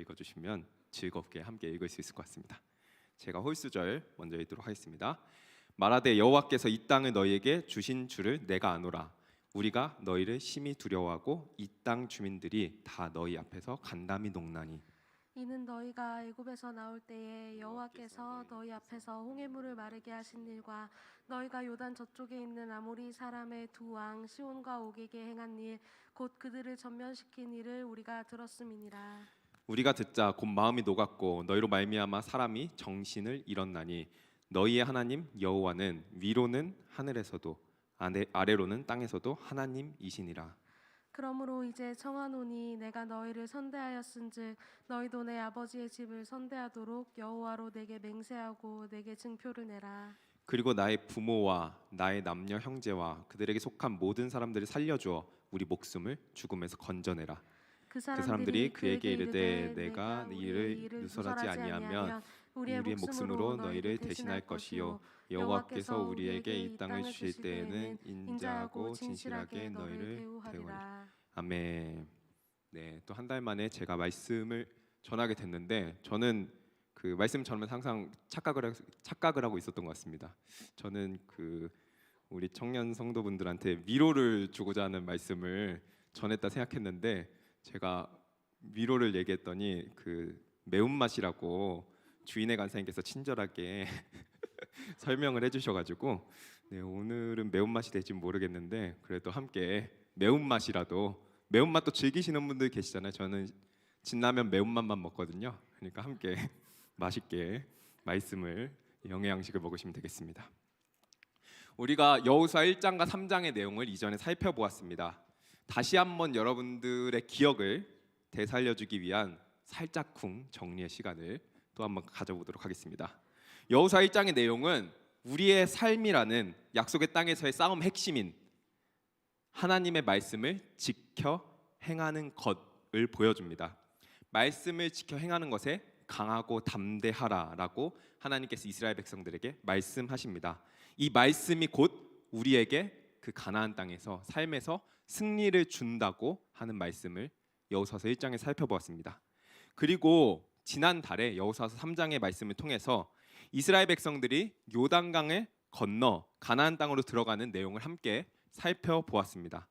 읽어주시면 즐겁게 함께 읽을 수 있을 것 같습니다. 제가 홀수절 먼저 읽도록 하겠습니다. 말하되 여호와께서 이 땅을 너희에게 주신 줄을 내가 아노라. 우리가 너희를 심히 두려워하고 이 땅 주민들이 다 너희 앞에서 간담이 녹나니. 이는 너희가 애굽에서 나올 때에 여호와께서 너희 앞에서 홍해물을 마르게 하신 일과 너희가 요단 저쪽에 있는 아모리 사람의 두 왕 시온과 옥에게 행한 일 곧 그들을 전면시킨 일을 우리가 들었음이니라. 우리가 듣자 곧 마음이 녹았고 너희로 말미암아 사람이 정신을 잃었나니 너희의 하나님 여호와는 위로는 하늘에서도 아래로는 땅에서도 하나님이시니라. 그러므로 이제 청하노니 내가 너희를 선대하였은즉 너희도 내 아버지의 집을 선대하도록 여호와로 내게 맹세하고 내게 증표를 내라. 그리고 나의 부모와 나의 남녀 형제와 그들에게 속한 모든 사람들을 살려주어 우리 목숨을 죽음에서 건져내라. 그 사람들이 그에게 이르되 내가 네 일을 누설하지 아니하면 우리의 목숨으로 너희를 대신할 것이요 여호와께서 우리에게 이 땅을 주실 때에는 인자하고 진실하게 너희를 대우하리라. 아멘. 네, 또 한 달 만에 제가 말씀을 전하게 됐는데 저는 그 말씀 전하면서 항상 착각을 하고 있었던 것 같습니다. 저는 그 우리 청년 성도분들한테 위로를 주고자 하는 말씀을 전했다 생각했는데 제가 위로를 얘기했더니 그 매운맛이라고 주인의 간사님께서 친절하게 설명을 해주셔가지고 네, 오늘은 매운맛이 될지 모르겠는데 그래도 함께 매운맛도 즐기시는 분들 계시잖아요. 저는 진라면 매운맛만 먹거든요. 그러니까 함께 맛있게 말씀을 영의 양식을 먹으시면 되겠습니다. 우리가 여호수아 1장과 3장의 내용을 이전에 살펴보았습니다. 다시 한번 여러분들의 기억을 되살려주기 위한 살짝쿵 정리의 시간을 또 한번 가져보도록 하겠습니다. 여호수아 1장의 내용은 우리의 삶이라는 약속의 땅에서의 싸움 핵심인 하나님의 말씀을 지켜 행하는 것을 보여줍니다. 말씀을 지켜 행하는 것에 강하고 담대하라라고 하나님께서 이스라엘 백성들에게 말씀하십니다. 이 말씀이 곧 우리에게 그 가나안 땅에서 삶에서 승리를 준다고 하는 말씀을 여호수아서 1장에 살펴보았습니다. 그리고 지난달에 여호수아서 3장의 말씀을 통해서 이스라엘 백성들이 요단강을 건너 가나안 땅으로 들어가는 내용을 함께 살펴보았습니다.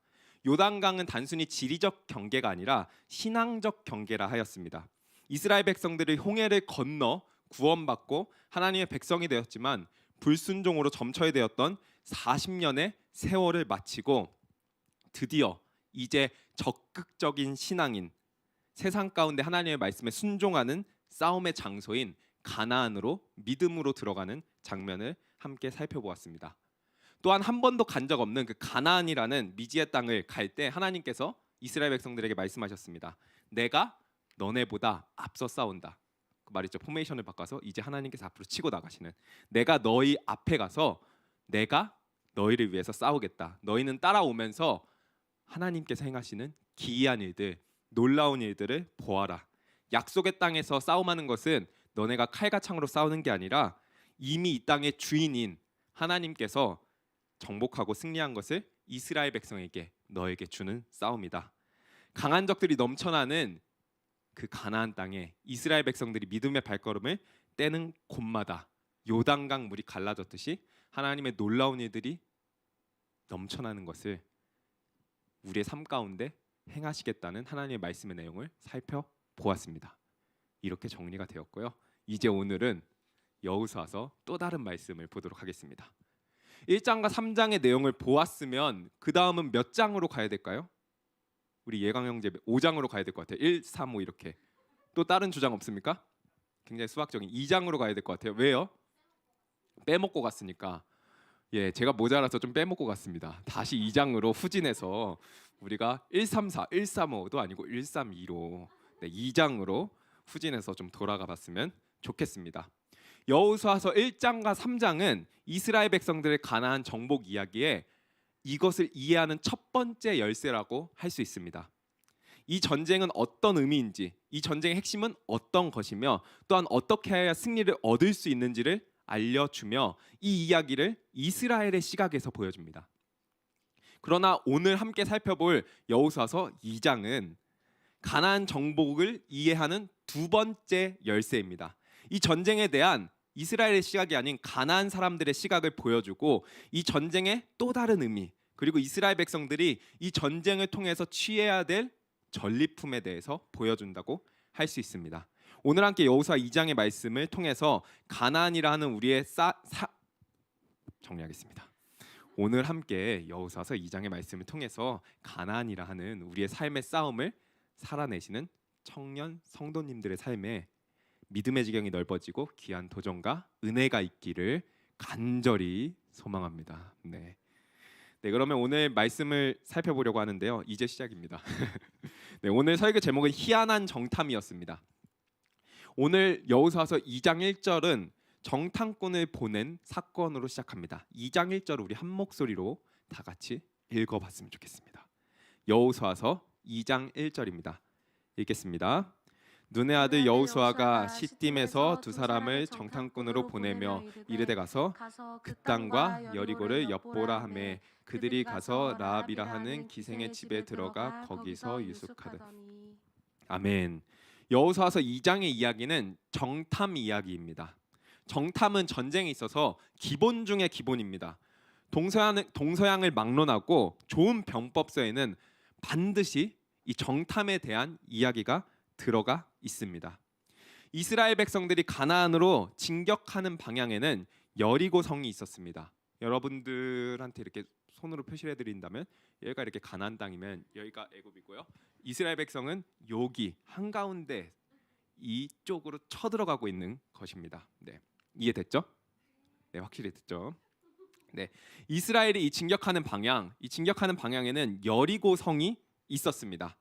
요단강은 단순히 지리적 경계가 아니라 신앙적 경계라 하였습니다. 이스라엘 백성들이 홍해를 건너 구원받고 하나님의 백성이 되었지만 불순종으로 점철되었던 40년의 세월을 마치고 드디어 이제 적극적인 신앙인 세상 가운데 하나님의 말씀에 순종하는 싸움의 장소인 가나안으로 믿음으로 들어가는 장면을 함께 살펴보았습니다. 또한 한 번도 간 적 없는 그 가나안이라는 미지의 땅을 갈 때 하나님께서 이스라엘 백성들에게 말씀하셨습니다. 내가 너네보다 앞서 싸운다. 그 말이죠. 포메이션을 바꿔서 이제 하나님께서 앞으로 치고 나가시는 내가 너희 앞에 가서 내가 너희를 위해서 싸우겠다. 너희는 따라오면서 하나님께서 행하시는 기이한 일들, 놀라운 일들을 보아라. 약속의 땅에서 싸움하는 것은 너네가 칼과 창으로 싸우는 게 아니라 이미 이 땅의 주인인 하나님께서 정복하고 승리한 것을 이스라엘 백성에게 너에게 주는 싸움이다. 강한 적들이 넘쳐나는 그 가나안 땅에 이스라엘 백성들이 믿음의 발걸음을 떼는 곳마다 요단강 물이 갈라졌듯이 하나님의 놀라운 일들이 넘쳐나는 것을 우리의 삶 가운데 행하시겠다는 하나님의 말씀의 내용을 살펴보았습니다. 이렇게 정리가 되었고요. 이제 오늘은 여호수아서 또 다른 말씀을 보도록 하겠습니다. 1장과 3장의 내용을 보았으면 그 다음은 몇 장으로 가야 될까요? 우리 예강 형제 5장으로 가야 될 것 같아요. 1, 3, 5 이렇게. 또 다른 주장 없습니까? 굉장히 수학적인 2장으로 가야 될 것 같아요. 왜요? 빼먹고 갔으니까. 예, 제가 모자라서 좀 빼먹고 갔습니다. 다시 2장으로 후진해서 우리가 134, 135도 아니고 132로 2장으로 후진해서 좀 돌아가 봤으면 좋겠습니다. 여호수아서 1장과 3장은 이스라엘 백성들의 가나안 정복 이야기에 이것을 이해하는 첫 번째 열쇠라고 할 수 있습니다. 이 전쟁은 어떤 의미인지, 이 전쟁의 핵심은 어떤 것이며 또한 어떻게 해야 승리를 얻을 수 있는지를 알려주며 이 이야기를 이스라엘의 시각에서 보여줍니다. 그러나 오늘 함께 살펴볼 여호수아서 2장은 가나안 정복을 이해하는 두 번째 열쇠입니다. 이 전쟁에 대한 이스라엘의 시각이 아닌 가나안 사람들의 시각을 보여주고 이 전쟁의 또 다른 의미, 그리고 이스라엘 백성들이 이 전쟁을 통해서 취해야 될 전리품에 대해서 보여준다고 할 수 있습니다. 오늘 함께 여호수아 2장의 말씀을 통해서 가나안이라 하는 우리의 정리하겠습니다. 오늘 함께 여호수아서 2장의 말씀을 통해서 가나안이라 하는 우리의 삶의 싸움을 살아내시는 청년 성도님들의 삶에 믿음의 지경이 넓어지고 귀한 도전과 은혜가 있기를 간절히 소망합니다. 네, 그러면 오늘 말씀을 살펴보려고 하는데요. 이제 시작입니다. 네, 오늘 설교 제목은 희한한 정탐이었습니다. 오늘 여호수아서 2장 1절은 정탐꾼을 보낸 사건으로 시작합니다. 2장 1절 우리 한 목소리로 다 같이 읽어봤으면 좋겠습니다. 여호수아서 2장 1절입니다. 읽겠습니다. 눈의 아들 여호수아가 시딤에서 두 사람을 정탐꾼으로 보내며 이르되 가서 그 땅과 여리고를 엿보라 하매 그들이 가서 라합이라 하는 기생의 집에 들어가 거기서 유숙하더니. 아멘. 여호수아서 2장의 이야기는 정탐 이야기입니다. 정탐은 전쟁에 있어서 기본 중의 기본입니다. 동서양을 막론하고 좋은 병법서에는 반드시 이 정탐에 대한 이야기가 들어가 있습니다. 이스라엘 백성들이 가나안으로 진격하는 방향에는 여리고 성이 있었습니다. 여러분들한테 이렇게 손으로 표시를 해드린다면 여기가 이렇게 가나안 땅이면 여기가 애굽이고요. 이스라엘 백성은 여기 한가운데 이쪽으로 쳐들어가고 있는 것입니다. 네, 이해됐죠? 네, 확실히 됐죠? 네, 이스라엘이 이 진격하는 방향에는 여리고 성이 있었습니다.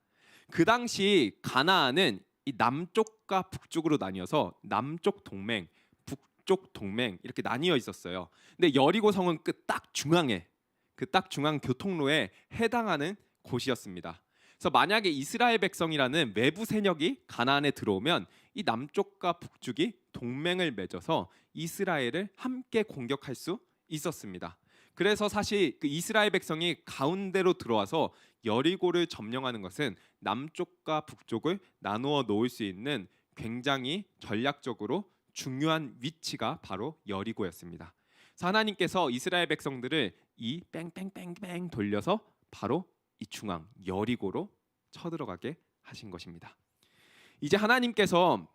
그 당시 가나안은 이 남쪽과 북쪽으로 나뉘어서 남쪽 동맹, 북쪽 동맹 이렇게 나뉘어 있었어요. 근데 여리고 성은 그 딱 중앙 교통로에 해당하는 곳이었습니다. 그래서 만약에 이스라엘 백성이라는 외부 세력이 가나안에 들어오면 이 남쪽과 북쪽이 동맹을 맺어서 이스라엘을 함께 공격할 수 있었습니다. 그래서 사실 그 이스라엘 백성이 가운데로 들어와서 여리고를 점령하는 것은 남쪽과 북쪽을 나누어 놓을 수 있는 굉장히 전략적으로 중요한 위치가 바로 여리고였습니다. 그래서 하나님께서 이스라엘 백성들을 이 뺑뺑뺑뺑 돌려서 바로 이 중앙 여리고로 쳐들어가게 하신 것입니다. 이제 하나님께서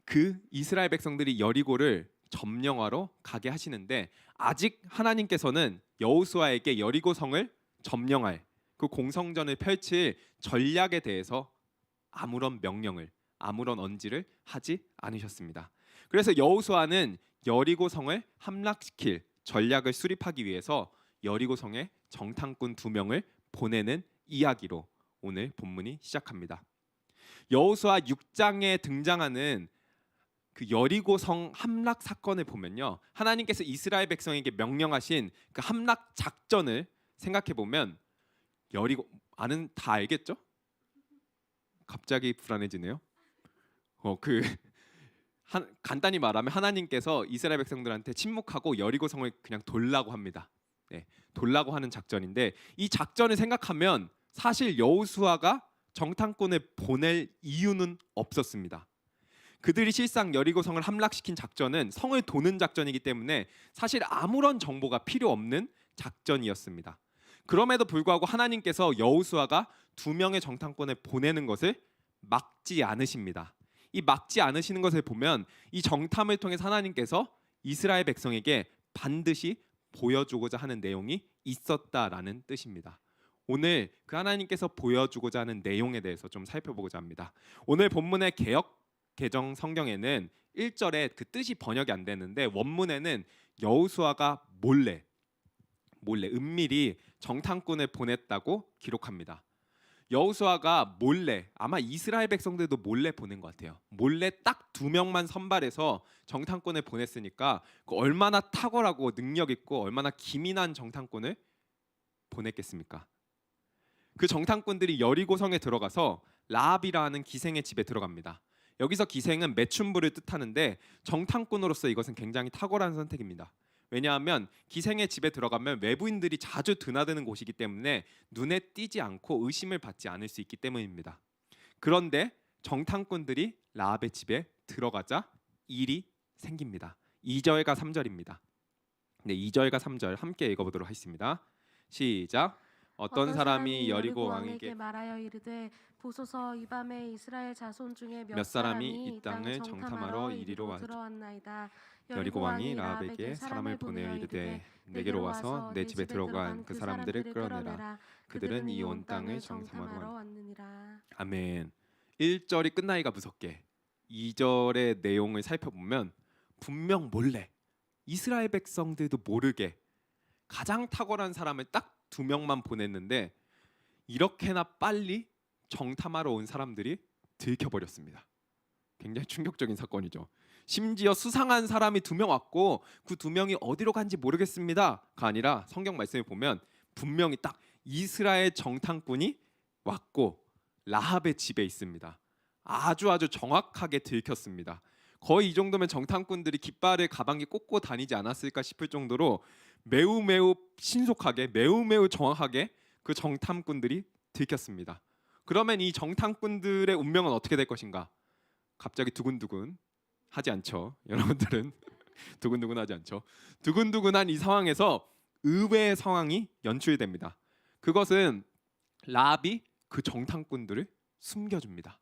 그 이스라엘 백성들이 여리고를 점령하러 가게 하시는데 아직 하나님께서는 여호수아에게 여리고 성을 점령할 그 공성전을 펼칠 전략에 대해서 아무런 명령을, 아무런 언지를 하지 않으셨습니다. 그래서 여호수아는 여리고 성을 함락시킬 전략을 수립하기 위해서 여리고 성에 정탐꾼 2명을 보내는 이야기로 오늘 본문이 시작합니다. 여호수아 6장에 등장하는 그 여리고 성 함락 사건을 보면요, 하나님께서 이스라엘 백성에게 명령하신 그 함락 작전을 생각해 보면 여리고 다 알겠죠? 갑자기 불안해지네요. 간단히 말하면 하나님께서 이스라엘 백성들한테 침묵하고 여리고 성을 그냥 돌라고 합니다. 네, 돌라고 하는 작전인데 이 작전을 생각하면 사실 여호수아가 정탐꾼을 보낼 이유는 없었습니다. 그들이 실상 여리고 성을 함락시킨 작전은 성을 도는 작전이기 때문에 사실 아무런 정보가 필요 없는 작전이었습니다. 그럼에도 불구하고 하나님께서 여호수아가 2명의 정탐꾼을 보내는 것을 막지 않으십니다. 이 막지 않으시는 것을 보면 이 정탐을 통해서 하나님께서 이스라엘 백성에게 반드시 보여주고자 하는 내용이 있었다라는 뜻입니다. 오늘 그 하나님께서 보여주고자 하는 내용에 대해서 좀 살펴보고자 합니다. 오늘 본문의 개역 개정 성경에는 1절에 그 뜻이 번역이 안 되는데 원문에는 여호수아가 몰래 은밀히 정탐꾼을 보냈다고 기록합니다. 여호수아가 몰래, 아마 이스라엘 백성들도 몰래 보낸 것 같아요. 몰래 딱 2명만 선발해서 정탐꾼을 보냈으니까 그 얼마나 탁월하고 능력 있고 얼마나 기민한 정탐꾼을 보냈겠습니까? 그 정탐꾼들이 여리고성에 들어가서 라합이라 하는 기생의 집에 들어갑니다. 여기서 기생은 매춘부를 뜻하는데 정탐꾼으로서 이것은 굉장히 탁월한 선택입니다. 왜냐하면 기생의 집에 들어가면 외부인들이 자주 드나드는 곳이기 때문에 눈에 띄지 않고 의심을 받지 않을 수 있기 때문입니다. 그런데 정탐꾼들이 라합의 집에 들어가자 일이 생깁니다. 2절과 3절입니다. 네, 2절과 3절 함께 읽어보도록 하겠습니다. 시작. 어떤 사람이 여리고 왕에게 말하여 이르되 보소서 이 밤에 이스라엘 자손 중에 몇 사람이 이 땅을 정탐하러 이리로 들어왔나이다. 여리고 왕이 라합에게 사람을 보내어 이르되 내게로 와서 내 집에 들어간 그 사람들을 끌어내라. 그들은 이 온 땅을 정탐하러 왔느니라. 아멘. 1절이 끝나기가 무섭게 2절의 내용을 살펴보면 분명 몰래 이스라엘 백성들도 모르게 가장 탁월한 사람을 딱 2명만 보냈는데 이렇게나 빨리 정탐하러 온 사람들이 들켜버렸습니다. 굉장히 충격적인 사건이죠. 심지어 수상한 사람이 2명 왔고 그 2명이 어디로 간지 모르겠습니다가 아니라 성경 말씀을 보면 분명히 딱 이스라엘 정탐꾼이 왔고 라합의 집에 있습니다. 아주 정확하게 들켰습니다. 거의 이 정도면 정탐꾼들이 깃발을 가방에 꽂고 다니지 않았을까 싶을 정도로 매우 신속하게 매우 정확하게 그 정탐꾼들이 들켰습니다. 그러면 이 정탐꾼들의 운명은 어떻게 될 것인가? 갑자기 두근두근 하지 않죠. 여러분들은 두근두근 하지 않죠. 두근두근한 이 상황에서 의외의 상황이 연출됩니다. 그것은 라합이 그 정탐꾼들을 숨겨줍니다.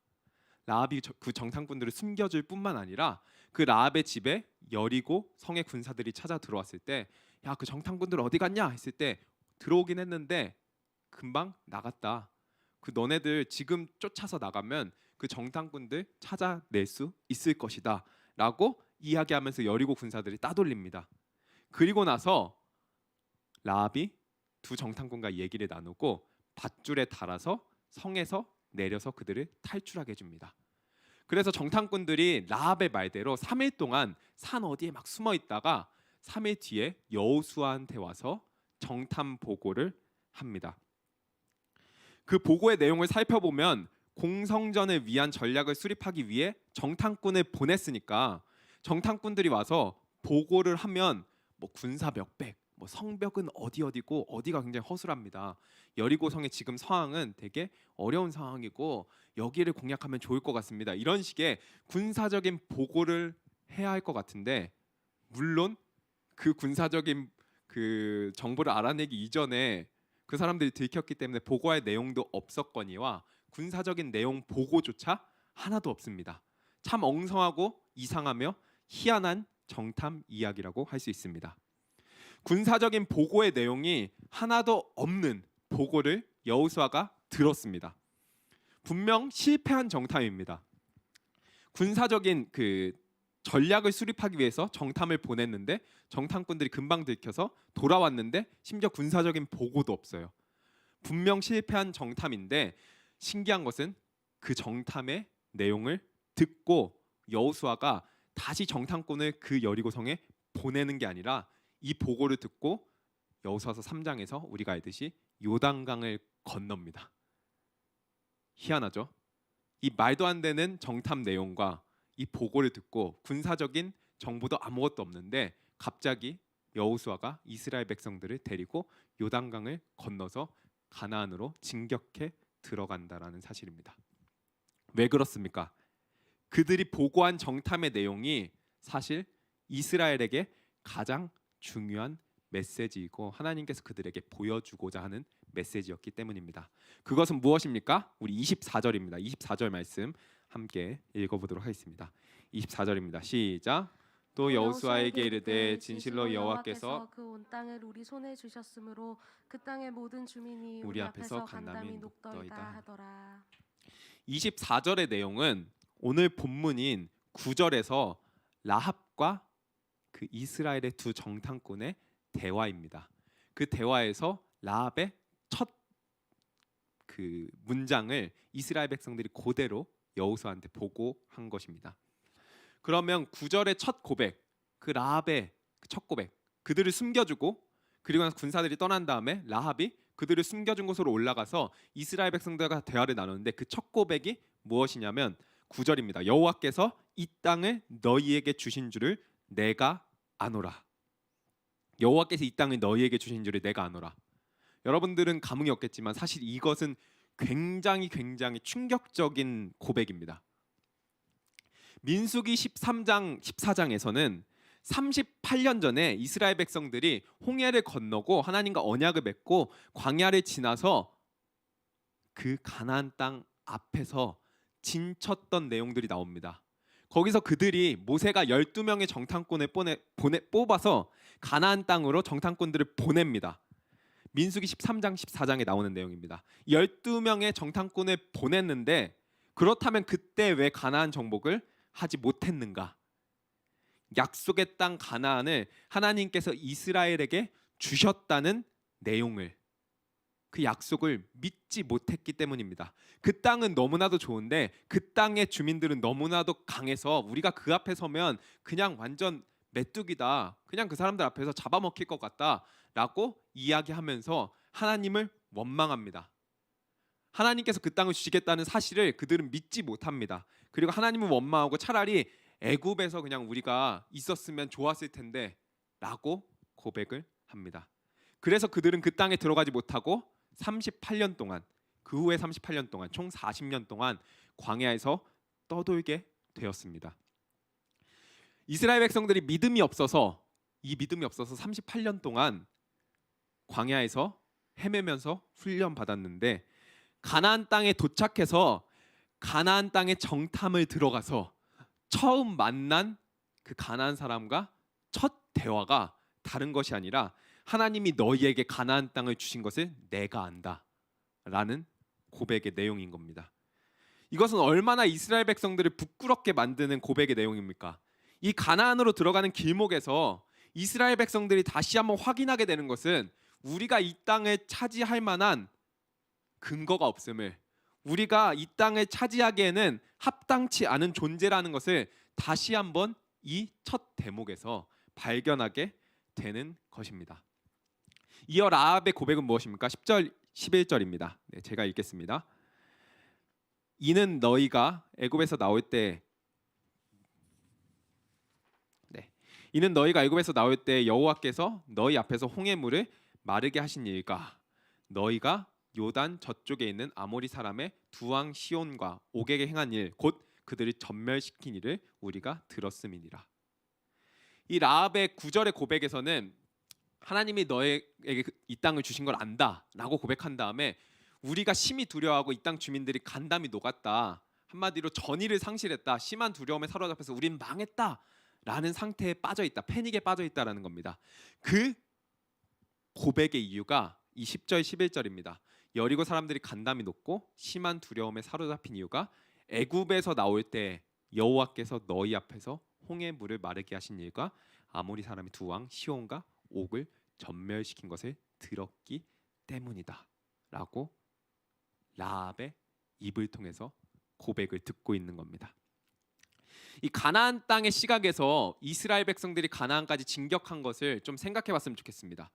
라합이 그 정탐꾼들을 숨겨줄 뿐만 아니라 그 라합의 집에 여리고 성의 군사들이 찾아 들어왔을 때 야, 그 정탐꾼들 어디 갔냐 했을 때 들어오긴 했는데 금방 나갔다. 그 너네들 지금 쫓아서 나가면 그 정탐꾼들 찾아낼 수 있을 것이다 라고 이야기하면서 여리고 군사들이 따돌립니다. 그리고 나서 라합이 2 정탐꾼과 얘기를 나누고 밧줄에 달아서 성에서 내려서 그들을 탈출하게 해줍니다. 그래서 정탐꾼들이 라합의 말대로 3일 동안 산 어디에 막 숨어 있다가 3일 뒤에 여호수아한테 와서 정탐 보고를 합니다. 그 보고의 내용을 살펴보면 공성전을 위한 전략을 수립하기 위해 정탐꾼을 보냈으니까 정탐꾼들이 와서 보고를 하면 뭐 군사 몇백, 뭐 성벽은 어디고 어디가 굉장히 허술합니다. 여리고성의 지금 상황은 되게 어려운 상황이고 여기를 공략하면 좋을 것 같습니다. 이런 식의 군사적인 보고를 해야 할 것 같은데 물론 그 군사적인 그 정보를 알아내기 이전에 그 사람들이 들켰기 때문에 보고할 내용도 없었거니와 군사적인 내용 보고조차 하나도 없습니다. 참 엉성하고 이상하며 희한한 정탐 이야기라고 할 수 있습니다. 군사적인 보고의 내용이 하나도 없는 보고를 여호수아가 들었습니다. 분명 실패한 정탐입니다. 군사적인 그 전략을 수립하기 위해서 정탐을 보냈는데 정탐꾼들이 금방 들켜서 돌아왔는데 심지어 군사적인 보고도 없어요. 분명 실패한 정탐인데 신기한 것은 그 정탐의 내용을 듣고 여호수아가 다시 정탐꾼을 그 여리고성에 보내는 게 아니라 이 보고를 듣고 여호수아서 3장에서 우리가 알듯이 요단강을 건넙니다. 희한하죠? 이 말도 안 되는 정탐 내용과 이 보고를 듣고 군사적인 정보도 아무것도 없는데 갑자기 여호수아가 이스라엘 백성들을 데리고 요단강을 건너서 가나안으로 진격해 들어간다라는 사실입니다. 왜 그렇습니까? 그들이 보고한 정탐의 내용이 사실 이스라엘에게 가장 중요한 메시지이고 하나님께서 그들에게 보여주고자 하는 메시지였기 때문입니다. 그것은 무엇입니까? 우리 24절입니다. 24절 말씀 함께 읽어보도록 하겠습니다. 24절입니다. 시작. 또 여호수아에게 이르되 진실로 여호와께서 그 온 땅을 우리 손에 주셨으므로 그 땅의 모든 주민이 우리 앞에서 간담이 녹더이다 하더라. 24절의 내용은 오늘 본문인 9절에서 라합과 그 이스라엘의 2 정탐꾼의 대화입니다. 그 대화에서 라합의 첫 그 문장을 이스라엘 백성들이 그대로 여호수아한테 보고한 것입니다. 그러면 9절의 첫 고백, 그 라합의 첫 고백, 그들을 숨겨주고 그리고 나서 군사들이 떠난 다음에 라합이 그들을 숨겨준 곳으로 올라가서 이스라엘 백성들과 대화를 나누는데 그 첫 고백이 무엇이냐면 9절입니다. 여호와께서 이 땅을 너희에게 주신 줄을 내가 아노라. 여호와께서 이 땅을 너희에게 주신 줄을 내가 아노라. 여러분들은 감흥이 없겠지만 사실 이것은 굉장히 충격적인 고백입니다. 민수기 13장 14장에서는 38년 전에 이스라엘 백성들이 홍해를 건너고 하나님과 언약을 맺고 광야를 지나서 그 가나안 땅 앞에서 진쳤던 내용들이 나옵니다. 거기서 그들이 모세가 12명의 정탐꾼을 뽑아서 가나안 땅으로 정탐꾼들을 보냅니다. 민수기 13장 14장에 나오는 내용입니다. 12명의 정탐꾼을 보냈는데 그렇다면 그때 왜 가나안 정복을 하지 못했는가? 약속의 땅 가나안을 하나님께서 이스라엘에게 주셨다는 내용을, 그 약속을 믿지 못했기 때문입니다. 그 땅은 너무나도 좋은데 그 땅의 주민들은 너무나도 강해서 우리가 그 앞에 서면 그냥 완전 메뚜기다, 그냥 그 사람들 앞에서 잡아먹힐 것 같다 라고 이야기하면서 하나님을 원망합니다. 하나님께서 그 땅을 주시겠다는 사실을 그들은 믿지 못합니다. 그리고 하나님을 원망하고 차라리 애굽에서 그냥 우리가 있었으면 좋았을 텐데 라고 고백을 합니다. 그래서 그들은 그 땅에 들어가지 못하고 38년 동안, 그 후에 38년 동안, 총 40년 동안 광야에서 떠돌게 되었습니다. 이스라엘 백성들이 믿음이 없어서 38년 동안 광야에서 헤매면서 훈련 받았는데 가나안 땅에 도착해서 가나안 땅의 정탐을 들어가서 처음 만난 그 가나안 사람과 첫 대화가 다른 것이 아니라 하나님이 너희에게 가나안 땅을 주신 것을 내가 안다 라는 고백의 내용인 겁니다. 이것은 얼마나 이스라엘 백성들을 부끄럽게 만드는 고백의 내용입니까? 이 가나안으로 들어가는 길목에서 이스라엘 백성들이 다시 한번 확인하게 되는 것은 우리가 이 땅을 차지할 만한 근거가 없음을, 우리가 이 땅을 차지하기에는 합당치 않은 존재라는 것을 다시 한번 이 첫 대목에서 발견하게 되는 것입니다. 이어 라합의 고백은 무엇입니까? 10절 11절입니다. 네, 제가 읽겠습니다. 이는 너희가 애굽에서 나올 때 여호와께서 너희 앞에서 홍해물을 마르게 하신 일과 너희가 요단 저쪽에 있는 아모리 사람의 두 왕 시온과 옥에게 행한 일, 곧 그들을 전멸시킨 일을 우리가 들었음이니라. 이 라합의 9절의 고백에서는 하나님이 너에게 이 땅을 주신 걸 안다라고 고백한 다음에 우리가 심히 두려워하고 이 땅 주민들이 간담이 녹았다, 한마디로 전의를 상실했다, 심한 두려움에 사로잡혀서 우린 망했다라는 상태에 빠져있다, 패닉에 빠져있다라는 겁니다. 그 고백의 이유가 이 10절 11절입니다. 여리고 사람들이 간담이 높고 심한 두려움에 사로잡힌 이유가 애굽에서 나올 때 여호와께서 너희 앞에서 홍해 물을 마르게 하신 일과 아모리 사람의 두 왕 시온과 옥을 전멸시킨 것을 들었기 때문이다 라고 라합의 입을 통해서 고백을 듣고 있는 겁니다. 이 가나안 땅의 시각에서 이스라엘 백성들이 가나안까지 진격한 것을 좀 생각해 봤으면 좋겠습니다.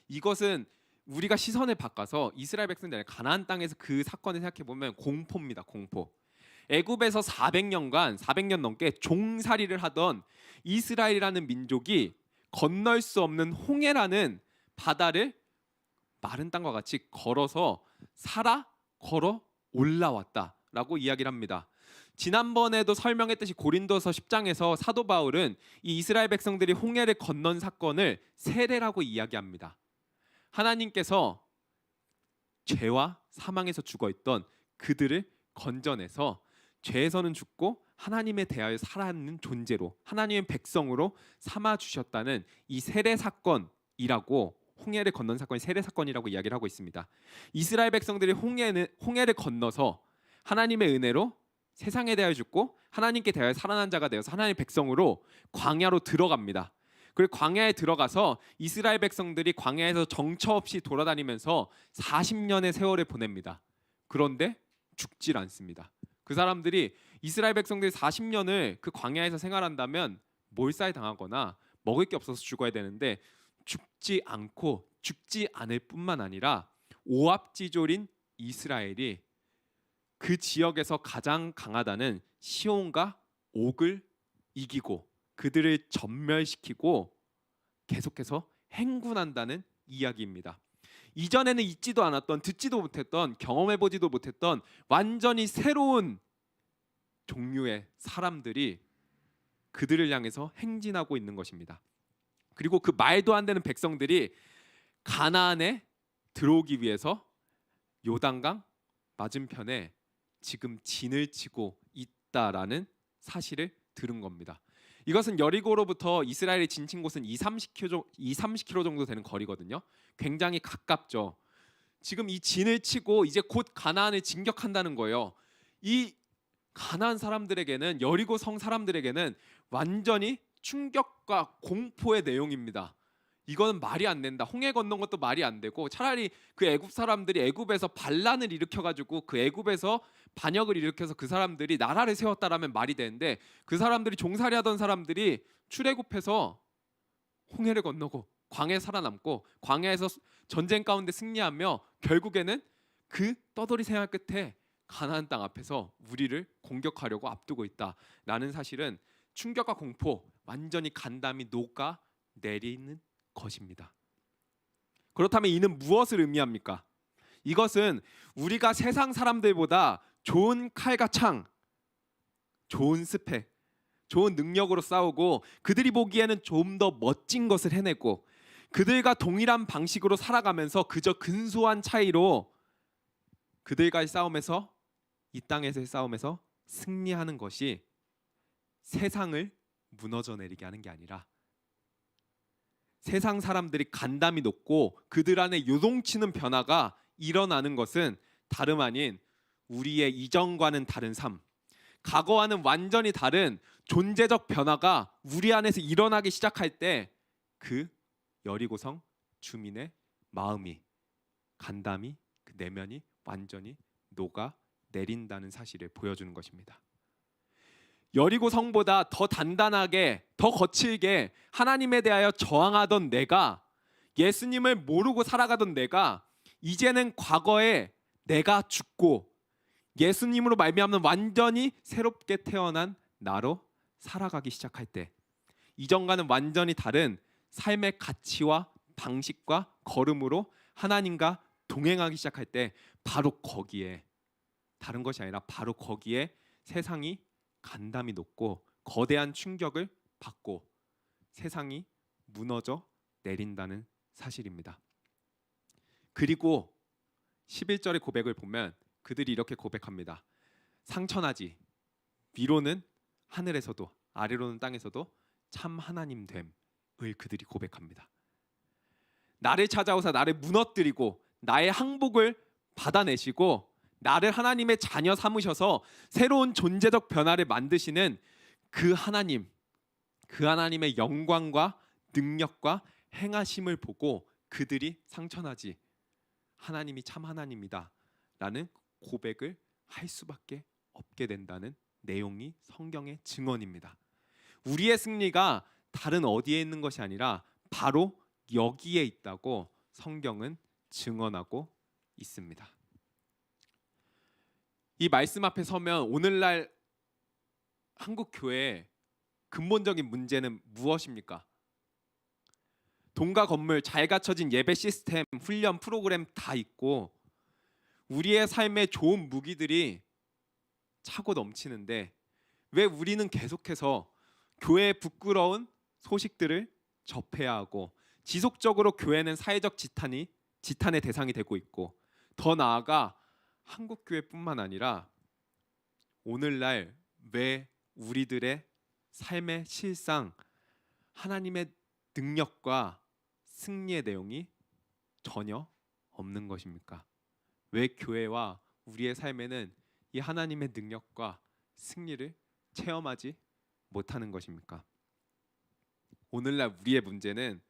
이것은 우리가 시선을 바꿔서 이스라엘 백성들이 가나안 땅에서 그 사건을 생각해 보면 공포입니다. 공포. 애굽에서 400년 넘게 종살이를 하던 이스라엘이라는 민족이 건널 수 없는 홍해라는 바다를 마른 땅과 같이 걸어서 걸어 올라왔다라고 이야기를 합니다. 지난번에도 설명했듯이 고린도서 10장에서 사도 바울은 이 이스라엘 백성들이 홍해를 건넌 사건을 세례라고 이야기합니다. 하나님께서 죄와 사망에서 죽어있던 그들을 건져내서 죄에서는 죽고 하나님에 대하여 살아있는 존재로, 하나님의 백성으로 삼아주셨다는 이 세례 사건이라고, 홍해를 건넌 사건이 세례 사건이라고 이야기를 하고 있습니다. 이스라엘 백성들이 홍해를 건너서 하나님의 은혜로 세상에 대하여 죽고 하나님께 대하여 살아난 자가 되어서 하나님의 백성으로 광야로 들어갑니다. 그리고 광야에 들어가서 이스라엘 백성들이 광야에서 정처 없이 돌아다니면서 40년의 세월을 보냅니다. 그런데 죽질 않습니다. 그 사람들이, 이스라엘 백성들이 40년을 그 광야에서 생활한다면 몰살당하거나 먹을 게 없어서 죽어야 되는데 죽지 않을 뿐만 아니라 오합지졸인 이스라엘이 그 지역에서 가장 강하다는 시온과 옥을 이기고 그들을 전멸시키고 계속해서 행군한다는 이야기입니다. 이전에는 있지도 않았던, 듣지도 못했던, 경험해보지도 못했던 완전히 새로운 종류의 사람들이 그들을 향해서 행진하고 있는 것입니다. 그리고 그 말도 안 되는 백성들이 가나안에 들어오기 위해서 요단강 맞은편에 지금 진을 치고 있다라는 사실을 들은 겁니다. 이것은 여리고로부터 이스라엘이 지친 곳은 30km 정도 되는 거리거든요. 굉장히 가깝죠. 지금 이 진을 치고 이제 곧 가나안을 진격한다는 거예요. 이 가나안 사람들에게는, 여리고 성 사람들에게는 완전히 충격과 공포의 내용입니다. 이거는 말이 안 된다. 홍해 건넌 것도 말이 안 되고, 차라리 그 애굽 사람들이 애굽에서 반란을 일으켜가지고 그 애굽에서 반역을 일으켜서 그 사람들이 나라를 세웠다라면 말이 되는데, 그 사람들이 종살이하던 사람들이 출애굽해서 홍해를 건너고 광야에 살아남고 광야에서 전쟁 가운데 승리하며 결국에는 그 떠돌이 생활 끝에 가나안 땅 앞에서 우리를 공격하려고 앞두고 있다라는 사실은 충격과 공포, 완전히 간담이 녹아 내리는 것입니다. 그렇다면 이는 무엇을 의미합니까? 이것은 우리가 세상 사람들보다 좋은 칼과 창, 좋은 스펙, 좋은 능력으로 싸우고 그들이 보기에는 좀 더 멋진 것을 해내고 그들과 동일한 방식으로 살아가면서 그저 근소한 차이로 그들과의 싸움에서, 이 땅에서의 싸움에서 승리하는 것이 세상을 무너져 내리게 하는 게 아니라, 세상 사람들이 간담이 높고 그들 안에 요동치는 변화가 일어나는 것은 다름 아닌 우리의 이전과는 다른 삶, 과거와는 완전히 다른 존재적 변화가 우리 안에서 일어나기 시작할 때 그 여리고성 주민의 마음이, 간담이, 그 내면이 완전히 녹아 내린다는 사실을 보여주는 것입니다. 여리고 성보다 더 단단하게, 더 거칠게 하나님에 대하여 저항하던 내가, 예수님을 모르고 살아가던 내가 이제는 과거에 내가 죽고 예수님으로 말미암는 완전히 새롭게 태어난 나로 살아가기 시작할 때, 이전과는 완전히 다른 삶의 가치와 방식과 걸음으로 하나님과 동행하기 시작할 때, 바로 거기에, 다른 것이 아니라 바로 거기에 세상이 간담이 높고 거대한 충격을 받고 세상이 무너져 내린다는 사실입니다. 그리고 11절의 고백을 보면 그들이 이렇게 고백합니다. 상천하지, 위로는 하늘에서도 아래로는 땅에서도 참 하나님 됨을 그들이 고백합니다. 나를 찾아오사 나를 무너뜨리고 나의 항복을 받아내시고 나를 하나님의 자녀 삼으셔서 새로운 존재적 변화를 만드시는 그 하나님, 그 하나님의 영광과 능력과 행하심을 보고 그들이 상천하지, 하나님이 참 하나님이다 라는 고백을 할 수밖에 없게 된다는 내용이 성경의 증언입니다. 우리의 승리가 다른 어디에 있는 것이 아니라 바로 여기에 있다고 성경은 증언하고 있습니다. 이 말씀 앞에 서면 오늘날 한국 교회의 근본적인 문제는 무엇입니까? 돈과 건물, 잘 갖춰진 예배 시스템, 훈련 프로그램 다 있고 우리의 삶에 좋은 무기들이 차고 넘치는데 왜 우리는 계속해서 교회의 부끄러운 소식들을 접해야 하고 지속적으로 교회는 사회적 지탄의 대상이 되고 있고, 더 나아가 한국 교회뿐만 아니라 오늘날 왜 우리들의 삶의 실상 하나님의 능력과 승리의 내용이 전혀 없는 것입니까? 왜 교회와 우리의 삶에는 이 하나님의 능력과 승리를 체험하지 못하는 것입니까? 오늘날 우리의 문제는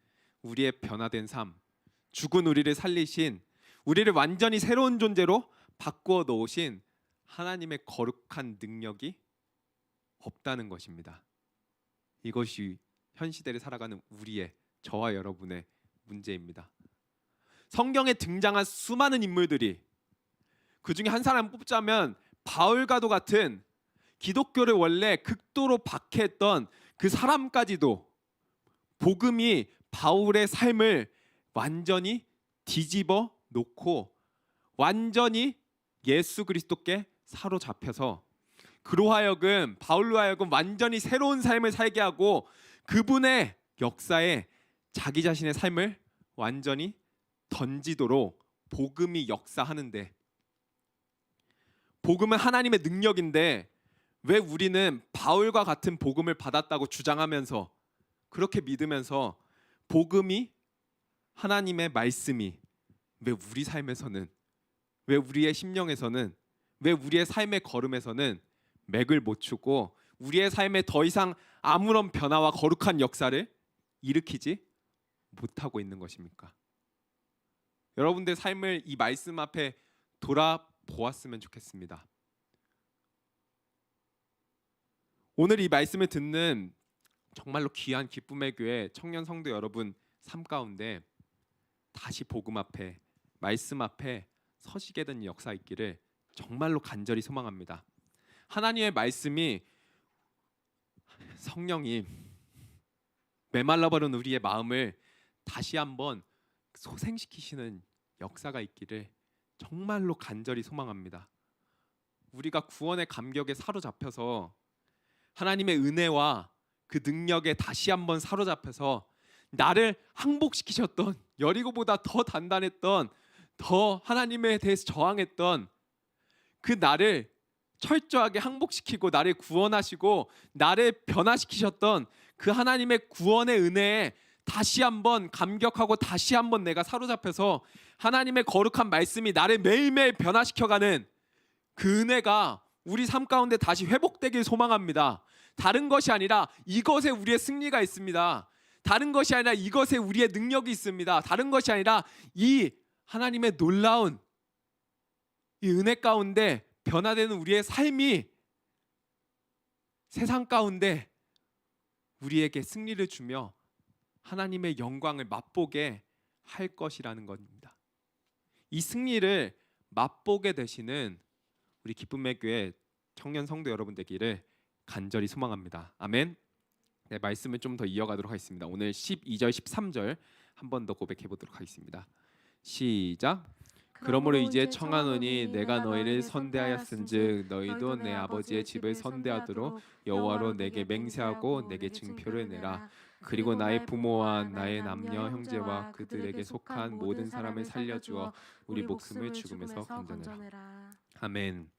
우리의 변화된 삶, 죽은 우리를 살리신, 우리를 완전히 새로운 존재로 바꾸어 놓으신 하나님의 거룩한 능력이 없다는 것입니다. 이것이 현 시대를 살아가는 우리의, 저와 여러분의 문제입니다. 성경에 등장한 수많은 인물들이, 그 중에 한 사람 뽑자면 바울과도 같은 기독교를 원래 극도로 박해했던 그 사람까지도 복음이 바울의 삶을 완전히 뒤집어 놓고 완전히 예수 그리스도께 사로잡혀서 그로 하여금 바울로 하여금 완전히 새로운 삶을 살게 하고 그분의 역사에 자기 자신의 삶을 완전히 던지도록 복음이 역사하는데, 복음은 하나님의 능력인데 왜 우리는 바울과 같은 복음을 받았다고 주장하면서 그렇게 믿으면서 복음이 하나님의 말씀이 왜 우리 삶에서는, 왜 우리의 심령에서는, 왜 우리의 삶의 걸음에서는 맥을 못 추고 우리의 삶에 더 이상 아무런 변화와 거룩한 역사를 일으키지 못하고 있는 것입니까? 여러분들 삶을 이 말씀 앞에 돌아보았으면 좋겠습니다. 오늘 이 말씀을 듣는 정말로 귀한 기쁨의 교회 청년 성도 여러분 삶 가운데 다시 복음 앞에, 말씀 앞에 서시게 된 역사 있기를 정말로 간절히 소망합니다. 하나님의 말씀이 성령이 메말라버린 우리의 마음을 다시 한번 소생시키시는 역사가 있기를 정말로 간절히 소망합니다. 우리가 구원의 감격에 사로잡혀서 하나님의 은혜와 그 능력에 다시 한번 사로잡혀서 나를 항복시키셨던, 여리고보다 더 단단했던, 더 하나님에 대해서 저항했던 그 나를 철저하게 항복시키고 나를 구원하시고 나를 변화시키셨던 그 하나님의 구원의 은혜에 다시 한번 감격하고 다시 한번 내가 사로잡혀서 하나님의 거룩한 말씀이 나를 매일매일 변화시켜가는 그 은혜가 우리 삶 가운데 다시 회복되길 소망합니다. 다른 것이 아니라 이것에 우리의 승리가 있습니다. 다른 것이 아니라 이것에 우리의 능력이 있습니다. 다른 것이 아니라 이 하나님의 놀라운 이 은혜 가운데 변화되는 우리의 삶이 세상 가운데 우리에게 승리를 주며 하나님의 영광을 맛보게 할 것이라는 겁니다. 이 승리를 맛보게 되시는 우리 기쁨의 교회 청년 성도 여러분 되기를 간절히 소망합니다. 아멘. 네, 말씀을 좀 더 이어가도록 하겠습니다. 오늘 12절 13절 한 번 더 고백해 보도록 하겠습니다. 시작. 그러므로 이제 청하노니 내가 너희를 선대하였은즉 너희도 내 아버지의 집을 선대하도록 여호와로 내게 맹세하고 내게 증표를 내라. 그리고 나의 부모와 나의 남녀 형제와 그들에게 속한 모든 사람을 살려주어 우리 목숨을 죽음에서 건져내라. 아멘.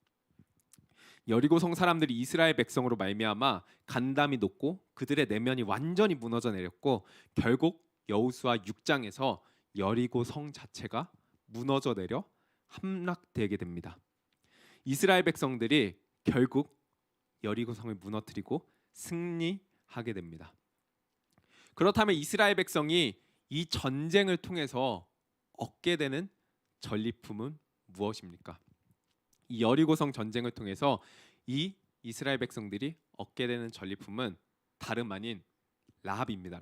여리고성 사람들이 이스라엘 백성으로 말미암아 간담이 높고 그들의 내면이 완전히 무너져 내렸고 결국 여호수아 6장에서 여리고성 자체가 무너져 내려 함락되게 됩니다. 이스라엘 백성들이 결국 여리고성을 무너뜨리고 승리하게 됩니다. 그렇다면 이스라엘 백성이 이 전쟁을 통해서 얻게 되는 전리품은 무엇입니까? 이 여리고성 전쟁을 통해서 이 이스라엘 백성들이 얻게 되는 전리품은 다름 아닌 라합입니다.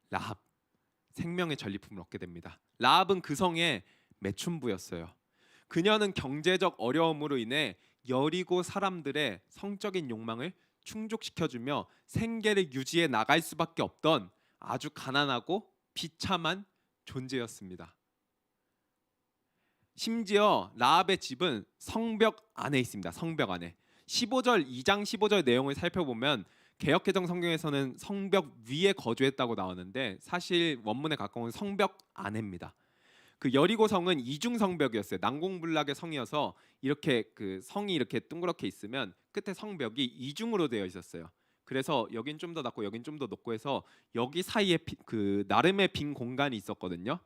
라합 생명의 전리품을 얻게 됩니다. 라합은 그 성의 매춘부였어요. 그녀는 경제적 어려움으로 인해 여리고 사람들의 성적인 욕망을 충족시켜주며 생계를 유지해 나갈 수밖에 없던 아주 가난하고 비참한 존재였습니다. 심지어 라합의 집은 성벽 안에 있습니다. 성벽 안에. 2장 15절 내용을 살펴보면 개역개정 성경에서는 성벽 위에 거주했다고 나오는데 사실 원문에 가까운 성벽 안에입니다. 그 여리고 성은 이중 성벽이었어요. 난공불락의 성이어서 이렇게 그 성이 이렇게 둥그렇게 있으면 끝에 성벽이 이중으로 되어 있었어요. 그래서 여긴 좀 더 낮고 여긴 좀 더 높고 해서 여기 사이에 그 나름의 빈 공간이 있었거든요.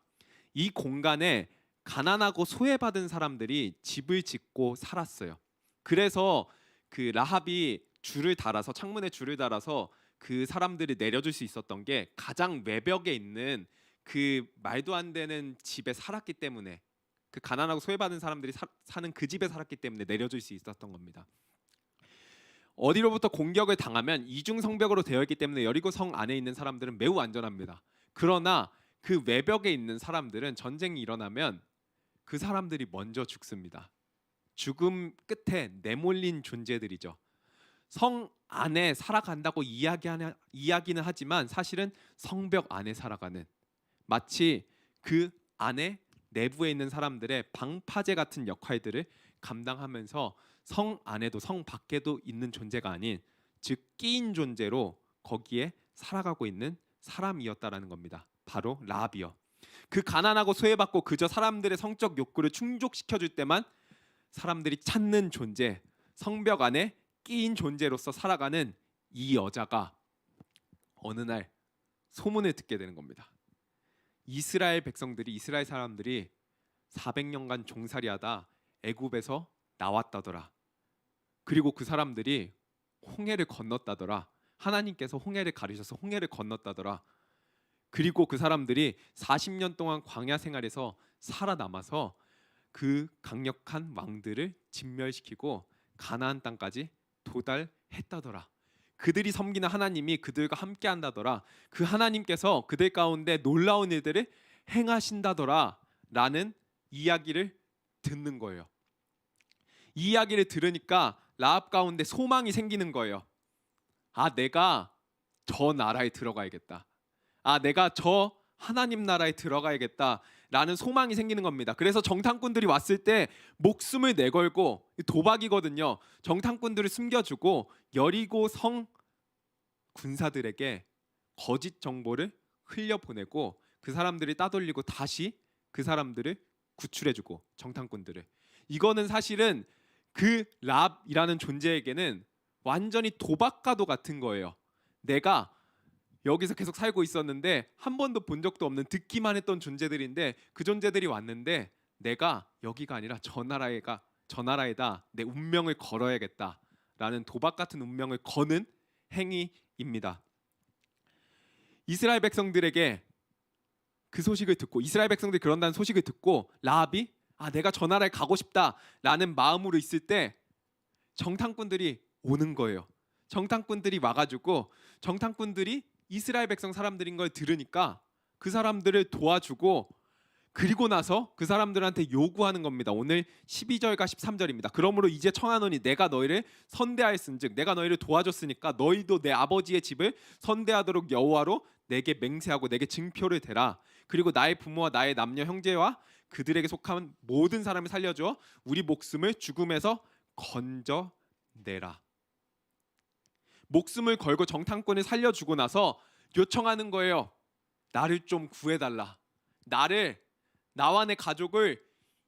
이 공간에 가난하고 소외받은 사람들이 집을 짓고 살았어요. 그래서 그 라합이 줄을 달아서 창문에 줄을 달아서 그 사람들이 내려줄 수 있었던 게 가장 외벽에 있는 그 말도 안 되는 집에 살았기 때문에, 그 가난하고 소외받은 사람들이 사는 그 집에 살았기 때문에 내려줄 수 있었던 겁니다. 어디로부터 공격을 당하면 이중 성벽으로 되어 있기 때문에 여리고 성 안에 있는 사람들은 매우 안전합니다. 그러나 그 외벽에 있는 사람들은 전쟁이 일어나면 그 사람들이 먼저 죽습니다. 죽음 끝에 내몰린 존재들이죠. 성 안에 살아간다고 이야기는 하지만 사실은 성벽 안에 살아가는, 마치 그 안에 내부에 있는 사람들의 방파제 같은 역할들을 감당하면서 성 안에도 성 밖에도 있는 존재가 아닌, 즉 끼인 존재로 거기에 살아가고 있는 사람이었다라는 겁니다. 바로 라합이요. 그 가난하고 소외받고 그저 사람들의 성적 욕구를 충족시켜 줄 때만 사람들이 찾는 존재, 성벽 안에 끼인 존재로서 살아가는 이 여자가 어느 날 소문을 듣게 되는 겁니다. 이스라엘 사람들이 400년간 종살이하다 애굽에서 나왔다더라. 그리고 그 사람들이 홍해를 건넜다더라. 하나님께서 홍해를 가르셔서 홍해를 건넜다더라. 그리고 그 사람들이 40년 동안 광야 생활에서 살아남아서 그 강력한 왕들을 진멸시키고 가나안 땅까지 도달했다더라. 그들이 섬기는 하나님이 그들과 함께 한다더라. 그 하나님께서 그들 가운데 놀라운 일들을 행하신다더라 라는 이야기를 듣는 거예요. 이 이야기를 들으니까 라합 가운데 소망이 생기는 거예요. 아, 내가 저 나라에 들어가야겠다. 아, 내가 저 하나님 나라에 들어가야겠다 라는 소망이 생기는 겁니다. 그래서 정탐꾼들이 왔을 때 목숨을 내걸고, 도박이거든요. 정탐꾼들을 숨겨주고 여리고 성 군사들에게 거짓 정보를 흘려보내고 그 사람들이 따돌리고 다시 그 사람들을 구출해주고, 정탐꾼들을. 이거는 사실은 그 랍이라는 존재에게는 완전히 도박과도 같은 거예요. 내가 여기서 계속 살고 있었는데 한 번도 본 적도 없는, 듣기만 했던 존재들인데 그 존재들이 왔는데 내가 여기가 아니라 저 나라에다 내 운명을 걸어야겠다라는 도박 같은 운명을 거는 행위입니다. 이스라엘 백성들에게 그 소식을 듣고, 이스라엘 백성들이 그런다는 소식을 듣고 라합이 아, 내가 저 나라에 가고 싶다라는 마음으로 있을 때 정탐꾼들이 오는 거예요. 정탐꾼들이 와가지고 정탐꾼들이 이스라엘 백성 사람들인 걸 들으니까 그 사람들을 도와주고, 그리고 나서 그 사람들한테 요구하는 겁니다. 오늘 12절과 13절입니다. 그러므로 이제 청하노니 내가 너희를 선대하였은즉, 내가 너희를 도와줬으니까 너희도 내 아버지의 집을 선대하도록 여호와로 내게 맹세하고 내게 증표를 대라. 그리고 나의 부모와 나의 남녀 형제와 그들에게 속한 모든 사람을 살려줘 우리 목숨을 죽음에서 건져내라. 목숨을 걸고 정탐꾼을 살려주고 나서 요청하는 거예요. 나를 좀 구해달라. 나와 내 가족을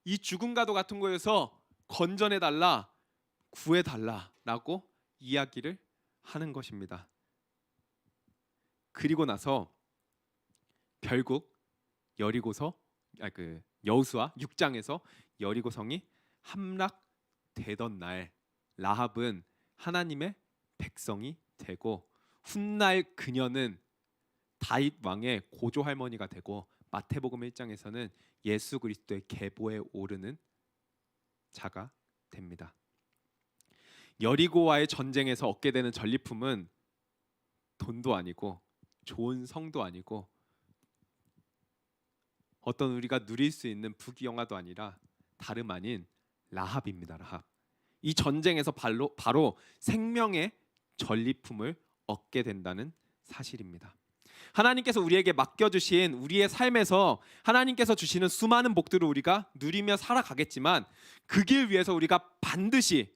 이 죽음과도 같은 거에서 건져내달라, 구해달라라고 이야기를 하는 것입니다. 그리고 나서 결국 여호수아 6장에서 여리고 성이 함락되던 날 라합은 하나님의 백성이 되고, 훗날 그녀는 다윗 왕의 고조 할머니가 되고, 마태복음 1장에서는 예수 그리스도의 계보에 오르는 자가 됩니다. 여리고와의 전쟁에서 얻게 되는 전리품은 돈도 아니고 좋은 성도 아니고 어떤 우리가 누릴 수 있는 부귀영화도 아니라 다름 아닌 라합입니다. 라합. 이 전쟁에서 바로 생명의 전리품을 얻게 된다는 사실입니다. 하나님께서 우리에게 맡겨주신 우리의 삶에서 하나님께서 주시는 수많은 복들을 우리가 누리며 살아가겠지만 그 길 위에서 우리가 반드시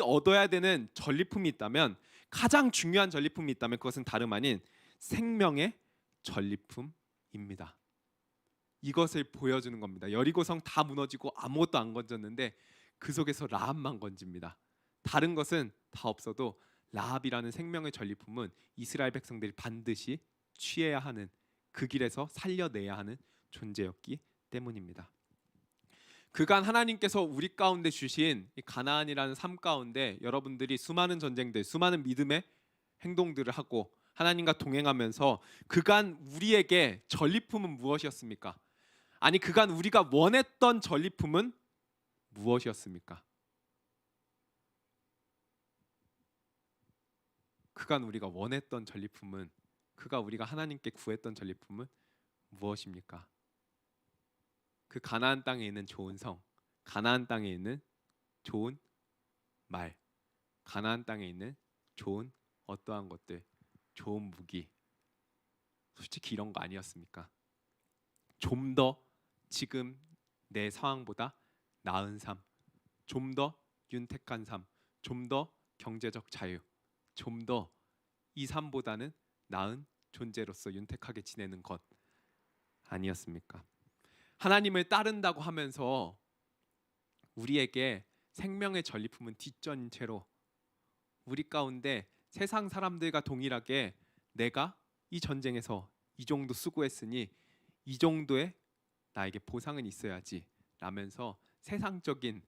얻어야 되는 전리품이 있다면, 가장 중요한 전리품이 있다면 그것은 다름 아닌 생명의 전리품입니다. 이것을 보여주는 겁니다. 여리고성 다 무너지고 아무것도 안 건졌는데 그 속에서 라합만 건집니다. 다른 것은 다 없어도 라합이라는 생명의 전리품은 이스라엘 백성들이 반드시 취해야 하는, 그 길에서 살려내야 하는 존재였기 때문입니다. 그간 하나님께서 우리 가운데 주신 이 가나안이라는 삶 가운데 여러분들이 수많은 전쟁들, 수많은 믿음의 행동들을 하고 하나님과 동행하면서 그간 우리에게 전리품은 무엇이었습니까? 아니, 그간 우리가 원했던 전리품은 무엇이었습니까? 그간 우리가 원했던 전리품은, 그가 우리가 하나님께 구했던 전리품은 무엇입니까? 그 가나안 땅에 있는 좋은 성, 가나안 땅에 있는 좋은 말, 가나안 땅에 있는 좋은 어떠한 것들, 좋은 무기, 솔직히 이런 거 아니었습니까? 좀 더 지금 내 상황보다 나은 삶, 좀 더 윤택한 삶, 좀 더 경제적 자유, 좀 더 이 삶보다는 나은 존재로서 윤택하게 지내는 것 아니었습니까? 하나님을 따른다고 하면서 우리에게 생명의 전리품은 뒷전인 채로 우리 가운데 세상 사람들과 동일하게 내가 이 전쟁에서 이 정도 수고했으니 이 정도의 나에게 보상은 있어야지 라면서 세상적인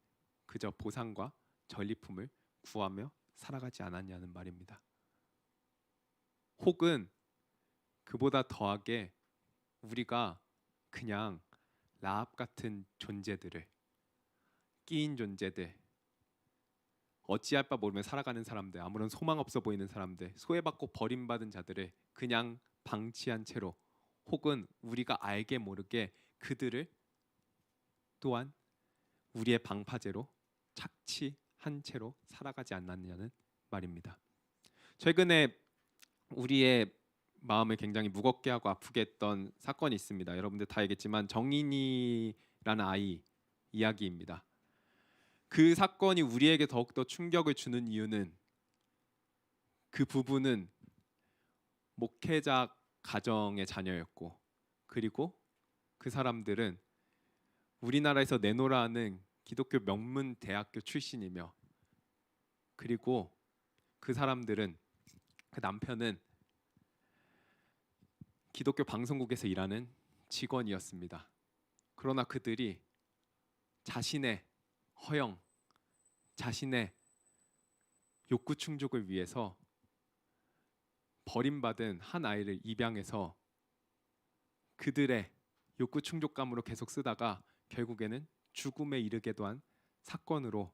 그저 보상과 전리품을 구하며 살아가지 않았냐는 말입니다. 혹은 그보다 더하게 우리가 그냥 라합 같은 존재들을, 끼인 존재들, 어찌할 바 모르며 살아가는 사람들, 아무런 소망 없어 보이는 사람들, 소외받고 버림받은 자들을 그냥 방치한 채로, 혹은 우리가 알게 모르게 그들을 또한 우리의 방파제로 착취한 채로 살아가지 않았냐는 말입니다. 최근에 우리의 마음을 굉장히 무겁게 하고 아프게 했던 사건이 있습니다. 여러분들 다 알겠지만 정인이라는 아이 이야기입니다. 그 사건이 우리에게 더욱더 충격을 주는 이유는 그 부부는 목회자 가정의 자녀였고, 그리고 그 사람들은 우리나라에서 내노라하는 기독교 명문 대학교 출신이며, 그리고 그 사람들은, 그 남편은 기독교 방송국에서 일하는 직원이었습니다. 그러나 그들이 자신의 허영, 자신의 욕구 충족을 위해서 버림받은 한 아이를 입양해서 그들의 욕구 충족감으로 계속 쓰다가 결국에는 죽음에 이르게도 한 사건으로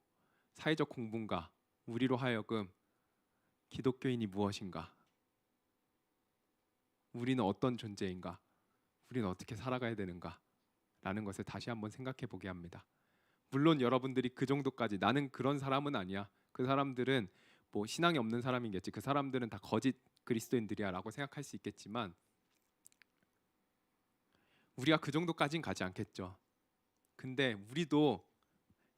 사회적 공분과 우리로 하여금 기독교인이 무엇인가, 우리는 어떤 존재인가, 우리는 어떻게 살아가야 되는가 라는 것을 다시 한번 생각해 보게 합니다. 물론 여러분들이 그 정도까지 나는 그런 사람은 아니야, 그 사람들은 뭐 신앙이 없는 사람이겠지, 그 사람들은 다 거짓 그리스도인들이야 라고 생각할 수 있겠지만 우리가 그 정도까지는 가지 않겠죠. 근데 우리도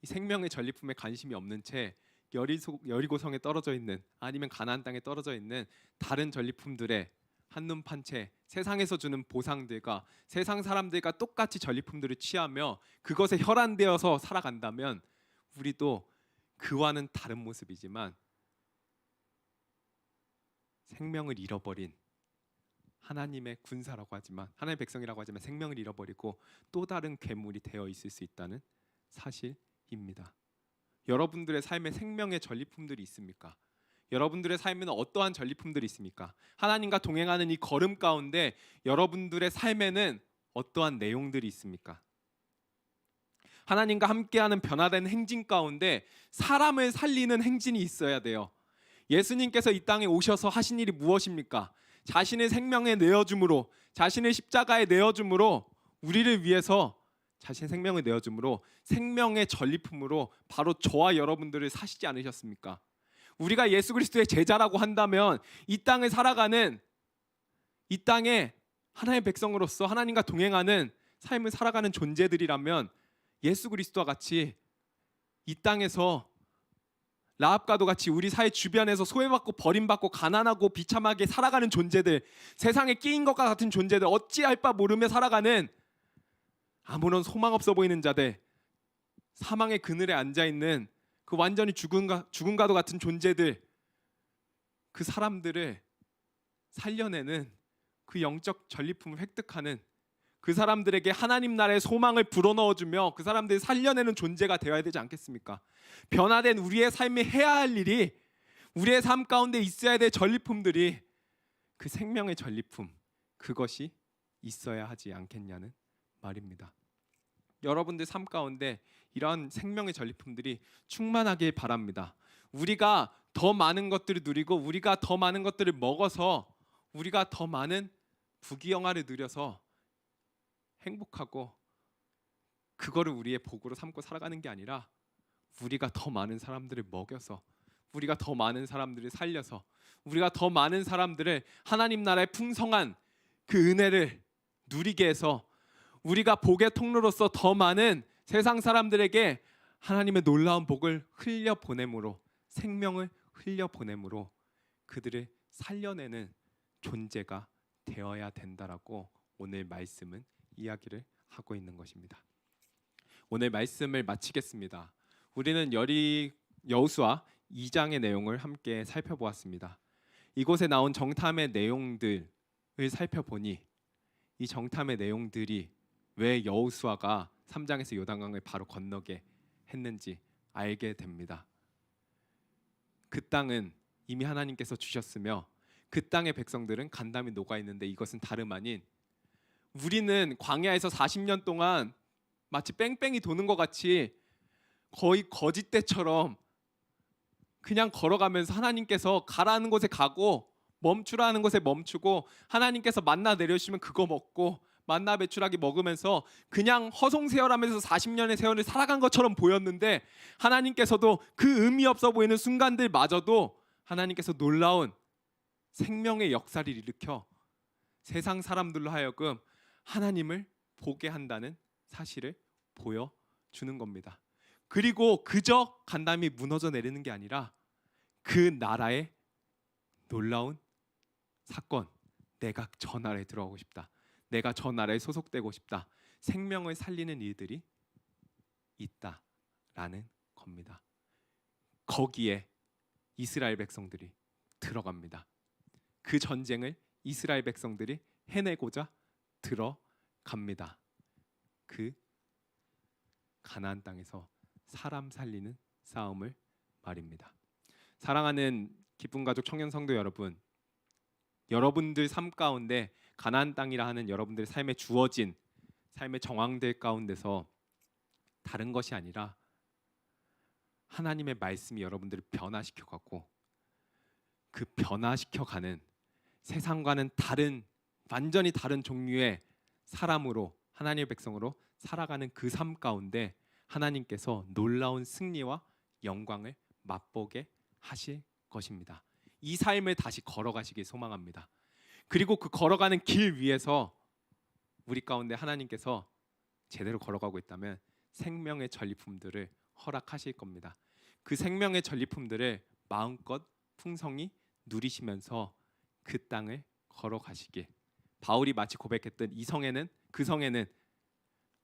이 생명의 전리품에 관심이 없는 채 여리고성에 떨어져 있는, 아니면 가나안 땅에 떨어져 있는 다른 전리품들에 한눈 판 채 세상에서 주는 보상들과 세상 사람들과 똑같이 전리품들을 취하며 그것에 혈안되어서 살아간다면 우리도 그와는 다른 모습이지만 생명을 잃어버린 하나님의 군사라고 하지만, 하나님의 백성이라고 하지만 생명을 잃어버리고 또 다른 괴물이 되어 있을 수 있다는 사실입니다. 여러분들의 삶에 생명의 전리품들이 있습니까? 여러분들의 삶에는 어떠한 전리품들이 있습니까? 하나님과 동행하는 이 걸음 가운데 여러분들의 삶에는 어떠한 내용들이 있습니까? 하나님과 함께하는 변화된 행진 가운데 사람을 살리는 행진이 있어야 돼요. 예수님께서 이 땅에 오셔서 하신 일이 무엇입니까? 자신의 생명에 내어줌으로, 자신의 십자가에 내어줌으로, 우리를 위해서 자신의 생명을 내어줌으로 생명의 전리품으로 바로 저와 여러분들을 사시지 않으셨습니까? 우리가 예수 그리스도의 제자라고 한다면 이 땅을 살아가는, 이 땅에 하나님의 백성으로서 하나님과 동행하는 삶을 살아가는 존재들이라면 예수 그리스도와 같이 이 땅에서 라합과도 같이 우리 사회 주변에서 소외받고 버림받고 가난하고 비참하게 살아가는 존재들, 세상에 끼인 것과 같은 존재들, 어찌할 바 모르며 살아가는 아무런 소망 없어 보이는 자들, 사망의 그늘에 앉아있는 그 완전히 죽음과도 같은 존재들, 그 사람들을 살려내는, 그 영적 전리품을 획득하는, 그 사람들에게 하나님 나라의 소망을 불어넣어주며 그 사람들을 살려내는 존재가 되어야 되지 않겠습니까? 변화된 우리의 삶이 해야 할 일이, 우리의 삶 가운데 있어야 될 전리품들이 그 생명의 전리품, 그것이 있어야 하지 않겠냐는 말입니다. 여러분들 삶 가운데 이러한 생명의 전리품들이 충만하길 바랍니다. 우리가 더 많은 것들을 누리고 우리가 더 많은 것들을 먹어서 우리가 더 많은 부귀영화를 누려서 행복하고 그거를 우리의 복으로 삼고 살아가는 게 아니라 우리가 더 많은 사람들을 먹여서, 우리가 더 많은 사람들을 살려서 우리가 더 많은 사람들을 하나님 나라의 풍성한 그 은혜를 누리게 해서 우리가 복의 통로로서 더 많은 세상 사람들에게 하나님의 놀라운 복을 흘려 보냄으로, 생명을 흘려 보냄으로 그들을 살려내는 존재가 되어야 된다라고 오늘 말씀은 이야기를 하고 있는 것입니다. 오늘 말씀을 마치겠습니다. 우리는 여호수아 2장의 내용을 함께 살펴보았습니다. 이곳에 나온 정탐의 내용들을 살펴보니 이 정탐의 내용들이 왜 여호수아가 3장에서 요단강을 바로 건너게 했는지 알게 됩니다. 그 땅은 이미 하나님께서 주셨으며 그 땅의 백성들은 간담이 녹아 있는데 이것은 다름 아닌 우리는 광야에서 40년 동안 마치 뺑뺑이 도는 것 같이 거의 거짓대처럼 그냥 걸어가면서 하나님께서 가라는 곳에 가고 멈추라는 곳에 멈추고 하나님께서 만나 내려주시면 그거 먹고 만나 배추라기 먹으면서 그냥 허송세월하면서 40년의 세월을 살아간 것처럼 보였는데 하나님께서도 그 의미 없어 보이는 순간들마저도 하나님께서 놀라운 생명의 역사를 일으켜 세상 사람들로 하여금 하나님을 보게 한다는 사실을 보여주는 겁니다. 그리고 그저 간담이 무너져 내리는 게 아니라 그 나라의 놀라운 사건, 내가 저 나라에 들어가고 싶다, 내가 저 나라에 소속되고 싶다, 생명을 살리는 일들이 있다라는 겁니다. 거기에 이스라엘 백성들이 들어갑니다. 그 전쟁을 이스라엘 백성들이 해내고자 들어갑니다. 그 가나안 땅에서 사람 살리는 싸움을 말입니다. 사랑하는 기쁨 가족 청년 성도 여러분, 여러분들 삶 가운데 가나안 땅이라 하는 여러분들의 삶에 주어진 삶의 정황들 가운데서 다른 것이 아니라 하나님의 말씀이 여러분들을 변화시켜가고 그 변화시켜가는 세상과는 다른 완전히 다른 종류의 사람으로 하나님의 백성으로 살아가는 그 삶 가운데 하나님께서 놀라운 승리와 영광을 맛보게 하실 것입니다. 이 삶을 다시 걸어가시길 소망합니다. 그리고 그 걸어가는 길 위에서 우리 가운데 하나님께서 제대로 걸어가고 있다면 생명의 전리품들을 허락하실 겁니다. 그 생명의 전리품들을 마음껏 풍성히 누리시면서 그 땅을 걸어가시길, 바울이 마치 고백했던 이 성에는, 그 성에는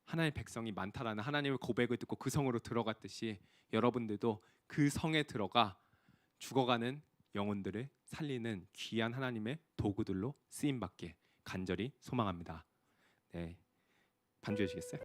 하나님의 백성이 많다라는 하나님의 고백을 듣고 그 성으로 들어갔듯이 여러분들도 그 성에 들어가 죽어가는 영혼들을 살리는 귀한 하나님의 도구들로 쓰임받길 간절히 소망합니다. 네, 반주해 주시겠어요?